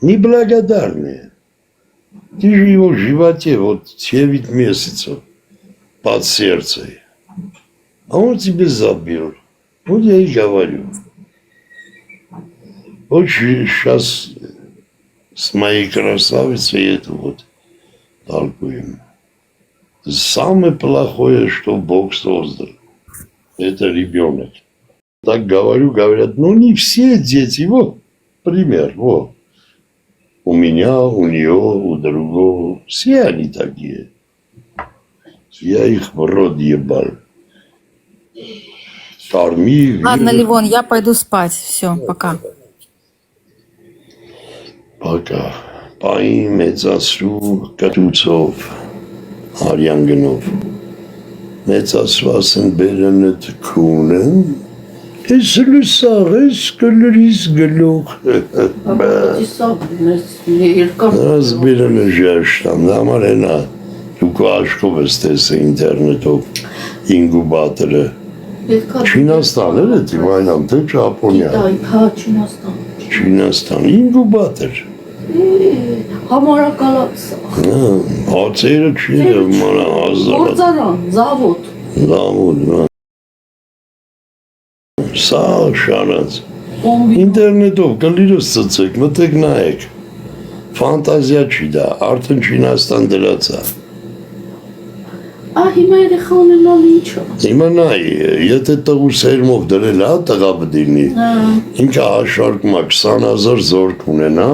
неблагодарные. Ты же его в животе, вот 9 месяцев под сердцем. А он тебе забил. Вот я и говорю. Вот сейчас с моей красавицей это вот толкуем. Самое плохое, что Бог создал, это ребенок. Так говорю, говорят, ну не все дети, вот пример, вот. У меня, у нее, у другого, все они такие. Я их в рот ебал. Корми. Ладно, Левон, я пойду спать. Все, пока. Пока. Պային մեծացրու կտուցով, արյան գնով, մեծացված են բերանը թքունը, ես լուսաղ ես կլրիս գլող, նրանց բերանը ժաշտան, համար ենա, դուք աշկով ես տեսը ինտերնետով ինգուբատորը, Չինաստան էր էտի վայնամ, թե Ճապոնիա, Չինաստան, ինգուբատոր, Համարակալացա։ Հացերը չի դեմ մանա հազարատ։ Գործարան, զավոտ։ Զավոտ, սա շանած։ Ինտերնետով կլիրս ծծեք, մտեք նայեք։ Ֆանտազիա չի դա, արդեն Չինաստան դրացա։ Հիմա երեխա ունենալ ինչը։ Հիմա նայ, եթե տղու սերմով դրել հա, տղա բդինի, ինքը հաշարկում է 20,000 զորք ունենա,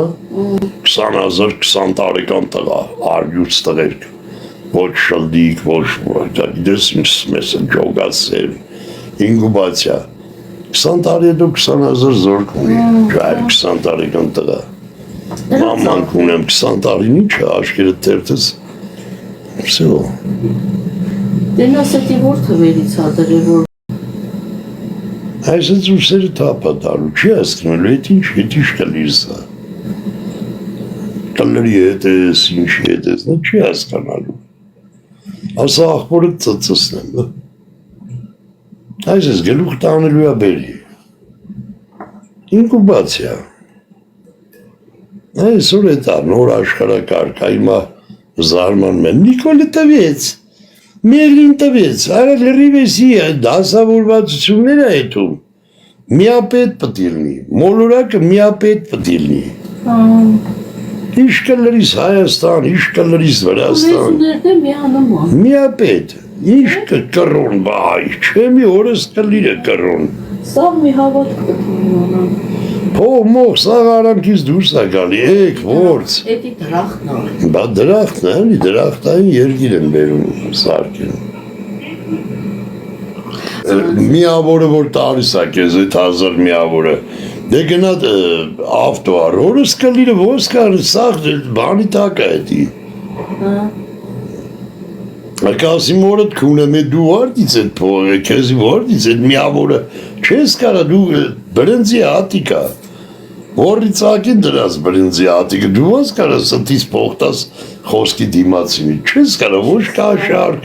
20,000 20 տարեկան տղա, արյուց տղերք, ոչ շլդիկ, ոչ դես մեզ ջոգած սերմ, ինգուբացիա, 20 տարի հետո 20,000 զորք ունի, ճայր 20 տարեկան տղա, մամանք ունեմ 20 տարին ինչը, աշկերը թերթս, վսյո, Դենաս էտի որ թվերից հադրե, որ Այսպես ուսերը թապա դարու, չի ասկնելու, էտ ինչ կլիրսա, կլրի հետ ես, ինչի հետ ես, չի ասկանալու, ասա աղբորը ծծսնեմ, այսպես գլուխ տանելու է բերի, ինկուբացիա, այսօր էտա նոր աշխարակարգ, այմա զարման մեն, Նիկոլը տվեց, Մերին տվեց, արա լրիվեսի դասավորվածությունները հետում, միապետ պտիլնի, մոլորակը միապետ պտիլնի, իշ կլրիս Հայաստան, իշ կլրիս Վրաստան, միապետ, իշ կրոն բայ, չեմի օրս կլիրը կրոն, Սավ մի հավատ կտունանան, Փող մող սաղ արանքից դուրս է գալի, եկ որց, էտի դրախտն ա, բա դրախտն է, դրախտային երգիր են բերում սարկեն, միավորը որ տարիս է կեզ էտ 1000 միավորը, դե գնատ ավտոար, որս կլիրը ոնց կար, սաղ բանի տակ է էտի, Ակասի մորդ կունեմ է դու արդից էտ փողը, կեզի որդից էտ միավորը, չես կարա դու բրնձի հատիկա, Որի ծակին դրած բրինձի հատիկը, դու ոնց կարաս ստից փողտաս խոսքի դիմացինի, չես կարա ոչ կաշարք,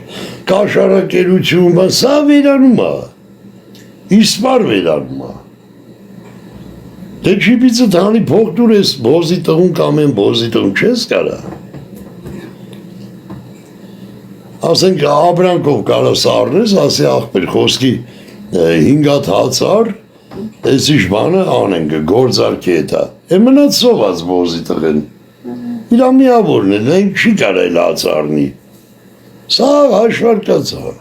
կաշարակերություն, սա վերանում է, իսպար վերանում է, դե չիպիցը թանի փող դուր ես բոզի տղուն կամ են բոզի տղուն, չես կարա, ասենք աբրանքով կարաս առնես, ասի աղբեր խոսքի 5 հացար, Ես իշ բանը անենք, գործարքի հետա, մնաց սոված բոզի տղեն, իրա միավորն է, նենք չի կարել հացարնի, սա հաշվարկացա,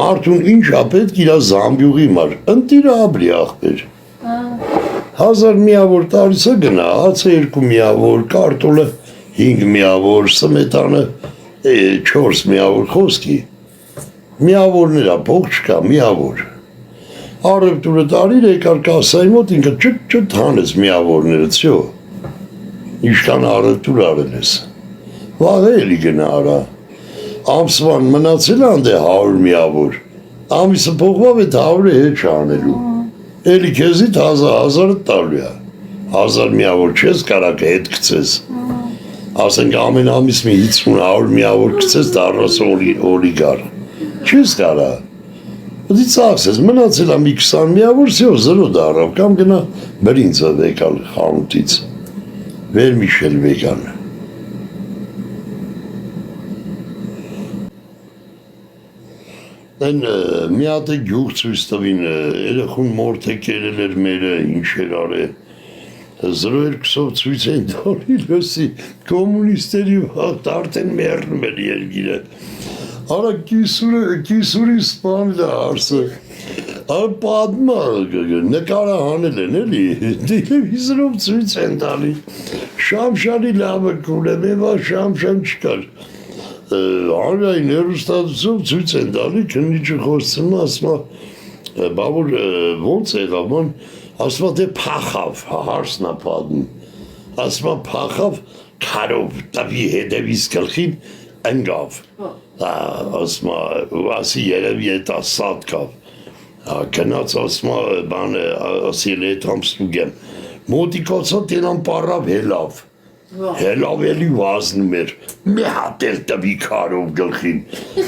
մարդուն ինչ ապետք իրա զամբյուղի մար, ընտիրը աբրի աղբեր, 1000 միավոր տարիսը գնա, հացը 2 միավոր, կարտոլը 5 միավոր, սմետանը 4 միավոր խոսքի, միավորներա փող չկա, միավոր, Արևտուրը տարիր եկար կասայի մոտ ինքը ճտ հանեց միավորները, ծյո, իշքան արևտուր արել ես, վաղ էլի գնա արա, ամսվան մնացել անդե 100 միավոր, ամիսը փողվավ էտ 100-ը հետ չանելու, էլի կեզի 1000-ը տալու է, 1000 միավոր չես կարակ հետ կծես, ասենք ամեն ամիս մի 50-100 միավոր կծես դարնաս օրիգար, չես կարա, Դի ծախսես, մնացել ամի 20 միավոր, սյո զրո դարավ, կամ գնա բրինցը դեկալ խանութից, Վերմիշել վեգան։ Այն մի հատ է գյուղ ցույց տվին, երախուն մորթեկերել էր մերը, ինչ էր արել։ 02-ով ցույց են տալի լսի, կոմունիստերի վաղտ արդեն մեռնում էր երգիրը։ Արա կիսուրի սպանել է հարսը։ Արա պատմա նկարը հանել են էլի, տելևիզորով ցույց են տալի։ Շամշանի լավը կունեմ, եվա շամշան չկար։ Հանրային հեռուստացույցով ցույց են տալի, քննիչը խոսում է, ասում է, բավոր ոնց եղավ, ման ասում է դե փախավ, հարսն է պատմում, ասում է փախավ քարով տվի հետևից գլխին ընկավ, ասում է ասի երևի էտա սատկավ, գնաց ասում է բանը ասի էտ համստուգեմ, մոտիկացա տենան պարավ հելավ, հելավ էլի վազնում էր, մի հատ էլ տվի քարով գլխին,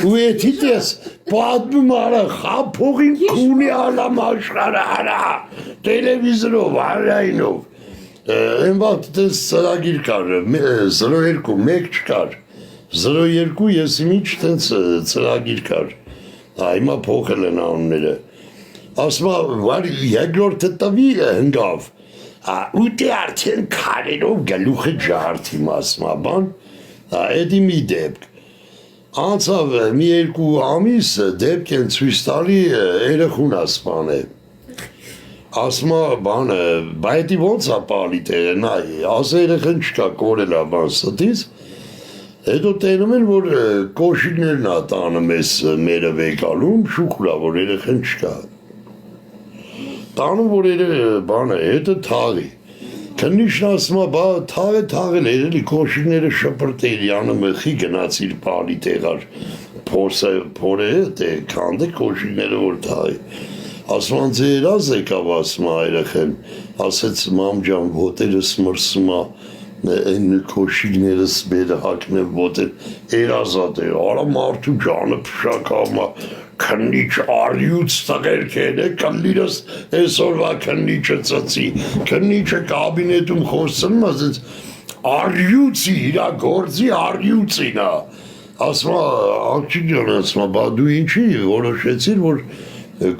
ու էթի տես պատմում արա խափողին քունի ալամ աշխարը արա, տելևիզորով, հանրայինով, են վաղտ տես ծրագիր կար, 02, մեկ չկար, 02 ես իմիչ տենց ծրագիր կար, հիմա փոխել են անունները, ասում է, վար երկրորդը տվի հնգավ, ու դե արդեն քարերով գլուխը ջարդի մասմա բան, էդի մի դեպք, անցավ մի երկու ամիս դեպք են ցույց տալի երեխուն ասպան է, ասում է բանը, բայդի ոնց է պալի տեղը, նայ, ասա երեխեն չկա կորել է բան ստից, հետո տենում են, որ կոշիկներն է տանում ես մերը վեկալում, շուքուլա, որ երեխեն չկա, տանում, որ բանը, հետը թաղի, քննիչն ասում է, բա թաղել էր, էլի կոշիկները շպրտել, յանը մխի գնացիր պալի տեղար, փորը է, քանդ է կոշիկները որ թաղի, ասում են ձերազ եկավ, ասում է այրախեն, ասեց մամջան, ոտերս մրսում է, այն կոշիկներս բերը հակնև ոտեր, երազատ է, արա մարդու ճանը պշակամ է, քննիչ արյուց տղերք են, կլիրս այսօրվա քննիչը ծծի, քննիչը կաբինետում խոսում, ասեց արյուցի, իրա գործի արյուցին է, ասում է, աղջիկյան, ասում է, բա դու ինչի որոշեցիր, որ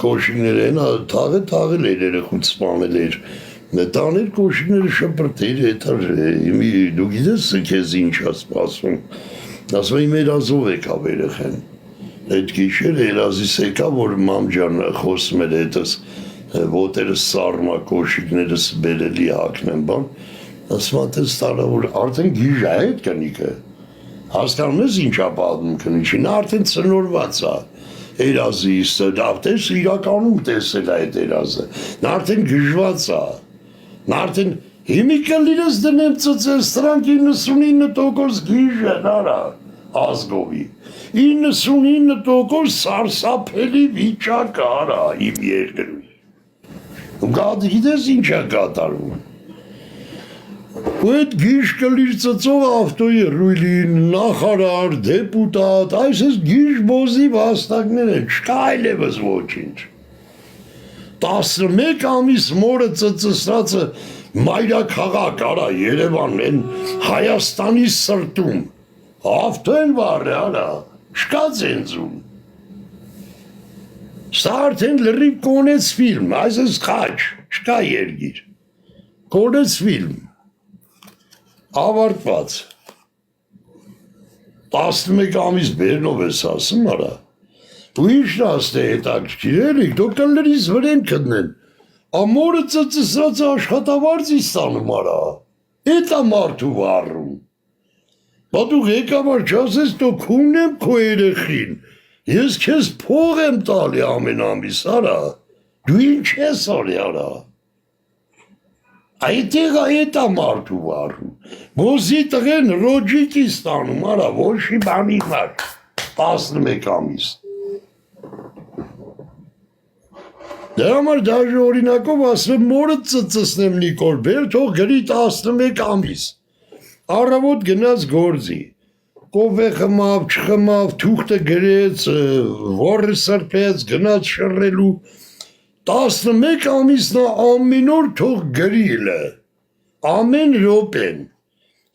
կոշիկներ են, թաղել էր երեխուն սպանել էր, տաներ կոշիկները շպրտեր, դու գիտես քեզ ինչ է սպասում, ասում է, իմ երազով եկավ երեխեն, այդ գիշեր երազիս եկա, որ մամջան խոսում էր հետս, ոտերս սարմա, կոշիկներս բերելի հակնեմ բան, ասում ատես տարա, որ արդեն գիժ է այդ կնիկը, հասկանում ես ինչ է պատմում կնիչին, արդեն ծնորված է, երազիս, տես իրականում տեսել է այդ երազը, նա արդեն գժված է, նա արդեն հիմիկը լիրս դնեմ ծծես, տրանք 99% գիժ են արա, ազգովի, 99% սարսափելի վիճակ արա իմ երկրում, գիտես ինչ է կատարում, ու այդ գիժ կլիր ծծող ավտոյի ռույլին, նախարար, դեպուտատ, այս ես գիժ բոզի վաստակներ են, չկա այլևս ոչինչ, 11 ամիս մորը ծծսրածը մայրաքաղաք արա Երևան են Հայաստանի սրտում, ավտո են վարը արա, չկա ձենձում, սա արդեն լրիվ կոնեց ֆիլմ, այս ես խաչ, չկա երգիր, կոնեց ֆիլմ, ավարտված, 11 ամիս բերնով ես ասում արա, ու ինչն աստ է հետաքրքիր էլիք, դու կլրիս վրեն կդնեն, ամորը ծծսրած աշխատավարձի ստանում արա, էտ է մարդու վարում, բա դու ղեկավար չասես դու քունեմ քո երեխին, ես քեզ փող եմ տալի ամեն ամիս արա, դու ինչ ես արի արա, այդտեղ այդ է մարդու վարում, բոզի տղեն ռոջիկի ստանում արա, ոչի բանի մար, 11 ամիս, դրա համար դաժե օրինակով ասում մորը ծծսնեմ Նիկոլ, բեր թող գրի 11 ամիս, առավոտ գնաց գործի, կովե խմավ, չխմավ, թուղթը գրեց, որը սրբեց, գնաց շռելու, 11 ամիս նա ամեն օր թող գրիլը, ամեն րոպեն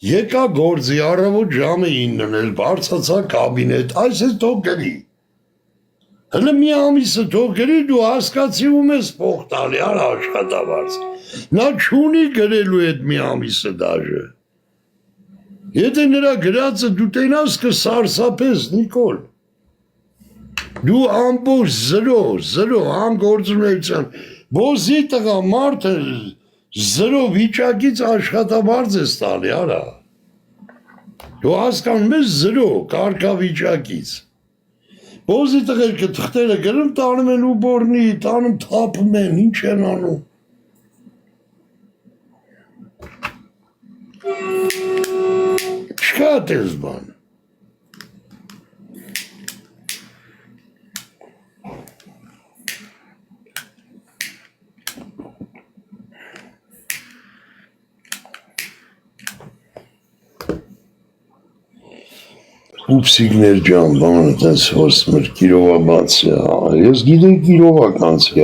եկա գործի առավոտ ժամը 9-ն էր բարձացա կաբինետ այս է թող գրի հələ մի ամիսը թող գրի դու հասկացի ում ես փող տալի արա աշխատավարձ նա չունի գրելու այդ մի ամիսը դաժե եթե նրա գրածը դու տենաս կսարսափես Նիկոլ դու ամբողջ 0 համ գործունեության բոզի տղա մարդը 0 վիճակից աշխատավարձ ես տալի արա դու հասկանում ես 0 կարգավիճակից բոզի տղերքը թղթերը գրում տանում են ու բորնի տանում թափում են ինչ են անում չկա տես բան Ուպսիկներ ջան, բանը տես հոսմր կիրովաբացի, ես գիտեմ կիրովականցի,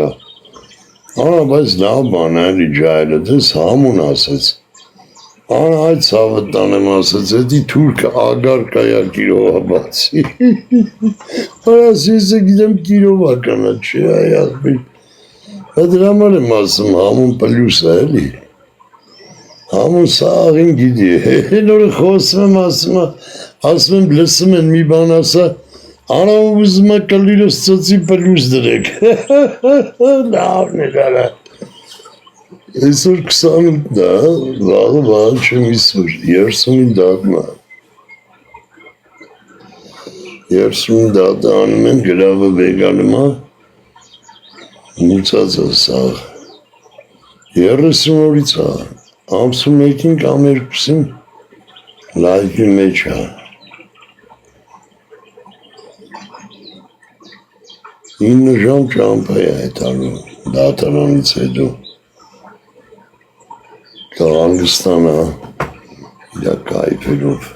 արա, բայց լավ բան էլի ջայլը, տես համուն ասեց, արա, այդ սավը տանեմ ասեց, էդի թուրքը ագար կայա կիրովաբացի, արաս ես գիտեմ կիրովականը, չի այասպի, այդ համար եմ ասում, համուն պլյուս է էլի, համուն սաղին գիտի, նորը խոսում եմ ասում եմ լսում են մի բան ասա, արա ուզում է կլիրս ծծի պլյուս դրեք, լավն է գարա, այսօր 28 դա, լավը բան չեմ իսուր, 30-ին դատնա, 30-ին դատը անում են գրավը վեգանում է, մուծած է սաղ, 30 օրից է, ամսում եկին կամ 2-ին լայվի մեջ է, 9 ժամ ճամպա է հետանում, դատարանից հետո, կաղանգստանա, իրա կայվերով,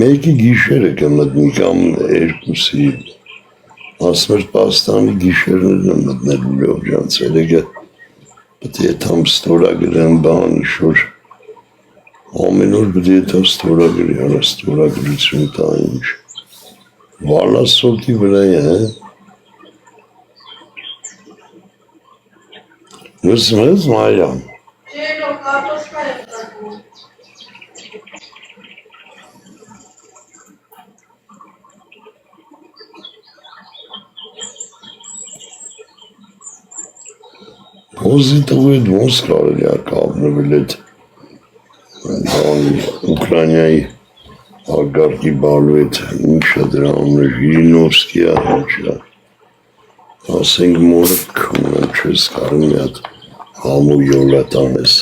մեկի գիշերը կմտնի կամ 2-ի, ասմերտ պաստանի գիշերներն է մտնել ուրով ժան ծերեգը, պտի եթամ ստորագրեն բան շոր, ամեն օր պտի եթամ ստորագրի, արա ստորագրություն տա ինչ, Վալասոտի վրա է, լսում ես Մարիամ, Ոզի տղու էդ ոնց կարելի է կապնվել էդ Ուկրանիայի ագարկի բալու էդ ինչը դրա ամնը Ժիրինովսկի է ինչը ասենք մորը կունեմ չես կարում էդ համու յոլատան ես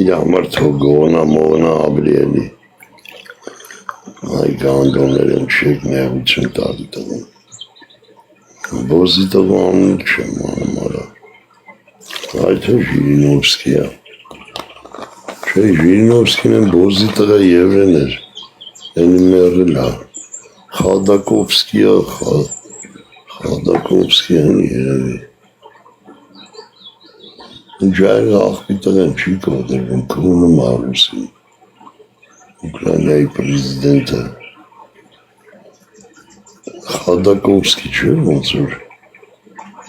իր համար թող գողնա մողնա աբրիելի այ գանդոներ են չեք նեղություն տալի տղում Ոզի տղու ամնը չեմ անում արա Այդ է Ժիրինովսկի է Չէ Ժիրինովսկին են բոզի տղա եվրեն էր Ենի մերել է Խադակովսկի է Խադակովսկի են երևի Ջայրը աղբի տղեն չի կոդրվում կրունը մարուսին Ուկրանիայի պրեզիդենտը Խադակովսկի չէր ոնց որ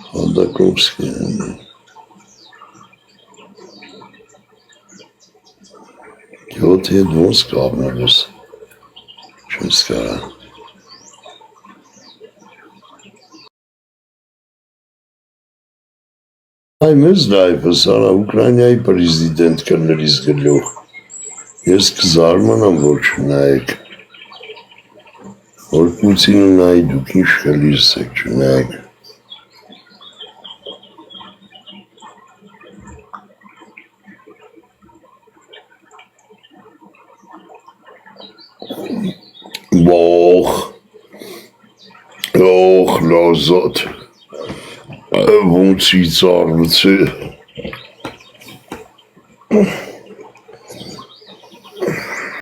Խադակովսկի են Գյոթ հետ ոնց կապնելուս չես կարա Այ մեզ լայվս արա Ուկրանիայի պրեզիդենտ կլրիս գլող ես կզարմանամ որ չնայեք որ Պուտինը նայի դուք ինչ կլիրս եք չնայեք Ող լազատ ոնց իծարվց է